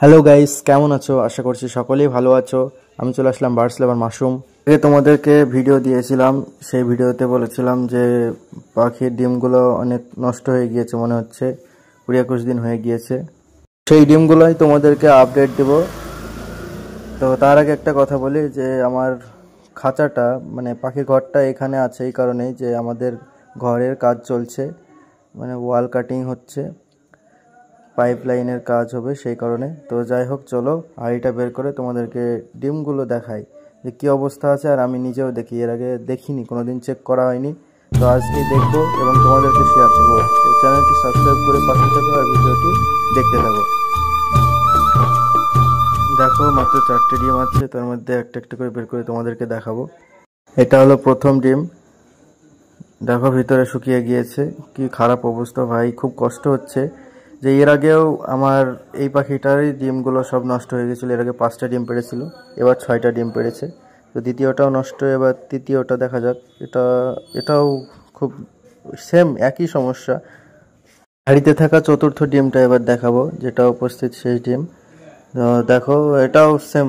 Hello guys, কেমন আছো? আশা করছি সকলেই ভালো আছো। আমি চলে আসলাম বার্ডস লাভার মাশরুম। তোমাদেরকে ভিডিও দিয়েছিলাম, সেই ভিডিওতে বলেছিলাম যে পাখির ডিমগুলো অনেক নষ্ট হয়ে গিয়েছে, মনে হচ্ছে 20-21 দিন হয়ে গিয়েছে। সেই ডিমগুলোই তোমাদেরকে আপডেট দেব। তো তার আগে একটা কথা বলি যে আমার খাঁচাটা মানে পাখির ঘরটা এখানে আছে এই কারণেই যে আমাদের ঘরের কাজ চলছে, মানে ওয়াল কাটিং হচ্ছে, পাইপলাইনের কাজ হবে সেই কারণে। তো যাই হোক, চলো হাঁড়িটা বের করে তোমাদেরকে ডিমগুলো দেখাই যে কী অবস্থা আছে। আর আমি নিজেও দেখি, এর আগে দেখিনি, কোনোদিন চেক করা হয়নি। তো আজকে দেখবো এবং তোমাদেরকে শেয়ার করবো। তো চ্যানেলটি সাবস্ক্রাইব করে পাশে থাকো আর ভিডিওটি দেখতে থাকো। দেখো, মাত্র 4টে ডিম আছে, তার মধ্যে একটা একটা করে বের করে তোমাদেরকে দেখাবো। এটা হলো প্রথম ডিম। দেখো ভিতরে শুকিয়ে গিয়েছে, কি খারাপ অবস্থা ভাই, খুব কষ্ট হচ্ছে। যে এর আগেও আমার এই পাখিটারই ডিমগুলো সব নষ্ট হয়ে গেছিলো। এর আগে 5টা ডিম পেড়েছিল, এবার 6টা ডিম পেড়েছে। তো দ্বিতীয়টাও নষ্ট, এবার তৃতীয়টা দেখা যাক। এটাও খুব সেম একই সমস্যা। হাঁড়িতে থাকা চতুর্থ ডিমটা এবার দেখাবো, যেটা উপস্থিত শেষ ডিম। তো দেখো, এটাও সেম।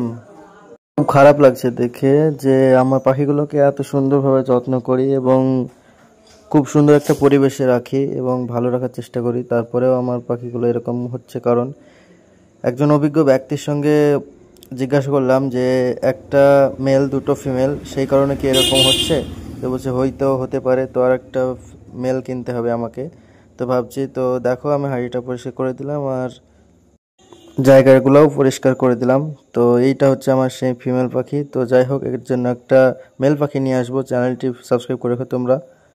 খুব খারাপ লাগছে দেখে যে আমার পাখিগুলোকে এত সুন্দরভাবে যত্ন করি এবং খুব সুন্দর একটা পরিবেশে রাখি এবং ভালো রাখার চেষ্টা করি, তারপরেও আমার পাখিগুলো এরকম হচ্ছে। কারণ একজন অভিজ্ঞ ব্যক্তির সঙ্গে জিজ্ঞাসা করলাম যে একটা মেল দুটো ফিমেল, সেই কারণে কি এরকম হচ্ছে? তো বলছে হইতেও হতে পারে, তো আর একটা মেল কিনতে হবে আমাকে। তো ভাবছি, তো দেখো আমি হাঁড়িটা পরিষ্কার করে দিলাম আর জায়গাগুলোও পরিষ্কার করে দিলাম। তো এইটা হচ্ছে আমার সেই ফিমেল পাখি। তো যাই হোক, এর জন্য একটা মেল পাখি নিয়ে আসবো। চ্যানেলটি সাবস্ক্রাইব করে রেখো তোমরা।